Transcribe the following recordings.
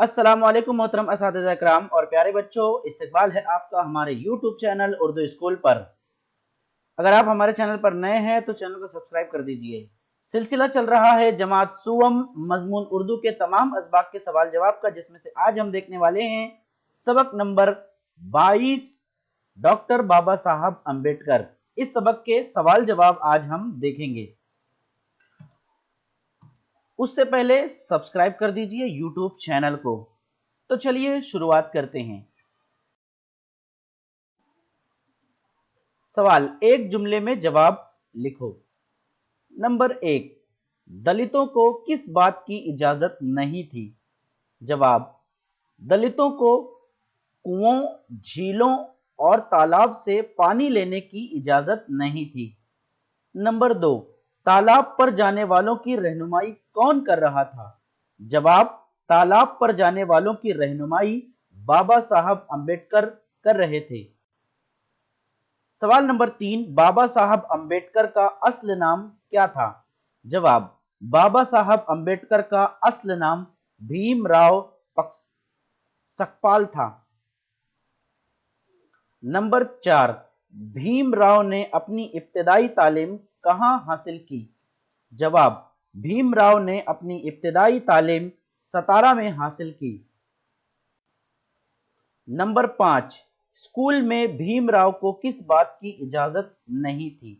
السلام علیکم محترم اساتذہ کرام اور پیارے بچوں، استقبال ہے آپ کا ہمارے یوٹیوب چینل اردو اسکول پر۔ اگر آپ ہمارے چینل پر نئے ہیں تو چینل کو سبسکرائب کر دیجئے۔ سلسلہ چل رہا ہے جماعت سوم مضمون اردو کے تمام اسباق کے سوال جواب کا، جس میں سے آج ہم دیکھنے والے ہیں سبق نمبر 22 ڈاکٹر بابا صاحب امبیڈکر۔ اس سبق کے سوال جواب آج ہم دیکھیں گے۔ اس سے پہلے سبسکرائب کر دیجئے یوٹیوب چینل کو۔ تو چلیے شروعات کرتے ہیں۔ سوال، ایک جملے میں جواب لکھو۔ نمبر 1، دلتوں کو کس بات کی اجازت نہیں تھی؟ جواب، دلتوں کو کنووں، جھیلوں اور تالاب سے پانی لینے کی اجازت نہیں تھی۔ نمبر 2، تالاب پر جانے والوں کی رہنمائی کون کر رہا تھا؟ جواب، تالاب پر جانے والوں کی رہنمائی بابا صاحب امبیڈکر کر رہے تھے۔ سوال نمبر 3، بابا صاحب امبیڈکر کا اصل نام کیا تھا؟ جواب، بابا صاحب امبیڈکر کا اصل نام بھیم راؤ سکپال تھا۔ نمبر 4، بھیم راؤ نے اپنی ابتدائی تعلیم کہاں حاصل کی؟ جواب، بھیم راؤ نے اپنی ابتدائی تعلیم ستارا میں حاصل کی۔ نمبر 5، اسکول میں بھیم راؤ کو کس بات کی اجازت نہیں تھی؟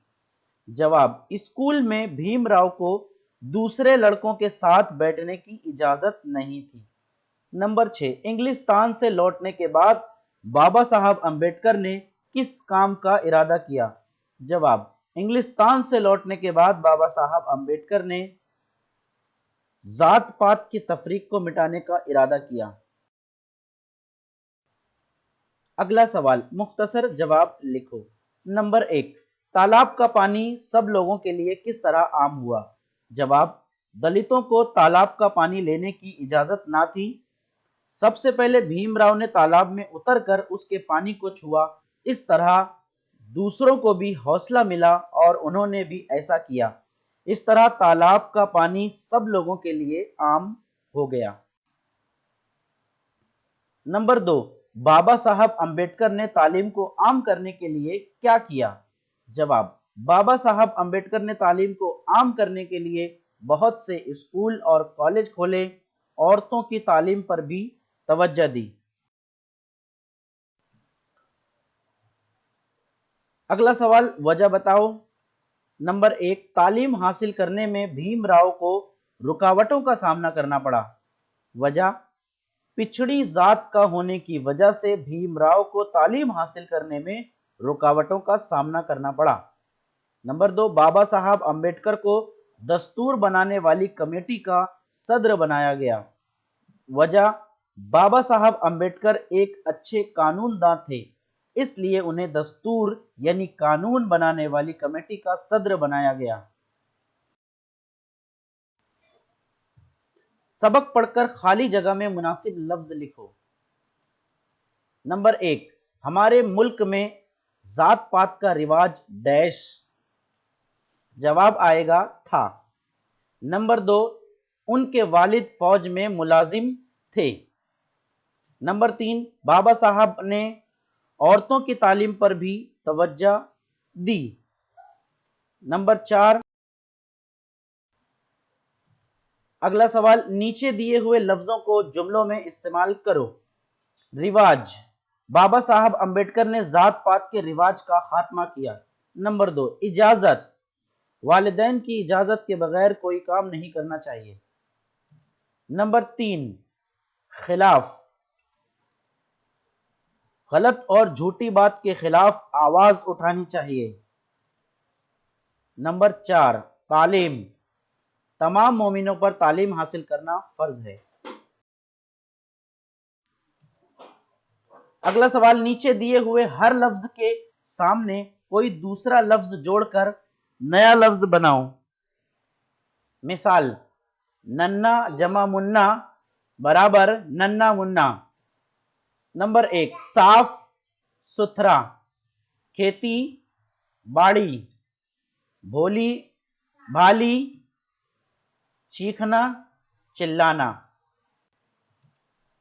جواب، اسکول میں بھیم راؤ کو دوسرے لڑکوں کے ساتھ بیٹھنے کی اجازت نہیں تھی۔ نمبر 6، انگلستان سے لوٹنے کے بعد بابا صاحب امبیڈکر نے کس کام کا ارادہ کیا؟ جواب، انگلستان سے لوٹنے کے بعد بابا صاحب امبیڈکر نے ذات پات کی تفریق کو مٹانے کا ارادہ کیا۔ اگلا سوال، مختصر جواب لکھو۔ نمبر 1، تالاب کا پانی سب لوگوں کے لیے کس طرح عام ہوا؟ جواب، دلتوں کو تالاب کا پانی لینے کی اجازت نہ تھی۔ سب سے پہلے بھیم راؤ نے تالاب میں اتر کر اس کے پانی کو چھوا، اس طرح دوسروں کو بھی حوصلہ ملا اور انہوں نے بھی ایسا کیا۔ اس طرح تالاب کا پانی سب لوگوں کے لیے عام ہو گیا۔ نمبر 2، بابا صاحب امبیڈکر نے تعلیم کو عام کرنے کے لیے کیا کیا؟ جواب، بابا صاحب امبیڈکر نے تعلیم کو عام کرنے کے لیے بہت سے اسکول اور کالج کھولے، عورتوں کی تعلیم پر بھی توجہ دی۔ اگلا سوال، وجہ بتاؤ۔ نمبر 1، تعلیم حاصل کرنے میں بھیم راؤ کو رکاوٹوں کا سامنا کرنا پڑا۔ وجہ، پچھڑی ذات کا ہونے کی وجہ سے بھیم راؤ کو تعلیم حاصل کرنے میں رکاوٹوں کا سامنا کرنا پڑا۔ نمبر 2، بابا صاحب امبیڈکر کو دستور بنانے والی کمیٹی کا صدر بنایا گیا۔ وجہ، بابا صاحب امبیڈکر ایک اچھے قانون داں تھے، اس لیے انہیں دستور یعنی قانون بنانے والی کمیٹی کا صدر بنایا گیا۔ سبق پڑھ کر خالی جگہ میں مناسب لفظ لکھو۔ نمبر 1، ہمارے ملک میں ذات پات کا رواج ڈیش۔ جواب آئے گا تھا۔ نمبر 2، ان کے والد فوج میں ملازم تھے۔ نمبر 3، بابا صاحب نے عورتوں کی تعلیم پر بھی توجہ دی۔ نمبر 4، اگلا سوال، نیچے دیے ہوئے لفظوں کو جملوں میں استعمال کرو۔ رواج، بابا صاحب امبیڈکر نے ذات پات کے رواج کا خاتمہ کیا۔ نمبر 2، اجازت، والدین کی اجازت کے بغیر کوئی کام نہیں کرنا چاہیے۔ نمبر 3، خلاف، غلط اور جھوٹی بات کے خلاف آواز اٹھانی چاہیے۔ نمبر 4، تعلیم، تمام مومنوں پر تعلیم حاصل کرنا فرض ہے۔ اگلا سوال، نیچے دیے ہوئے ہر لفظ کے سامنے کوئی دوسرا لفظ جوڑ کر نیا لفظ بناؤ۔ مثال، ننا جمع منا برابر ننا منا۔ نمبر 1، صاف ستھرا، کھیتی باڑی، بھولی بھالی، چیخنا چلانا۔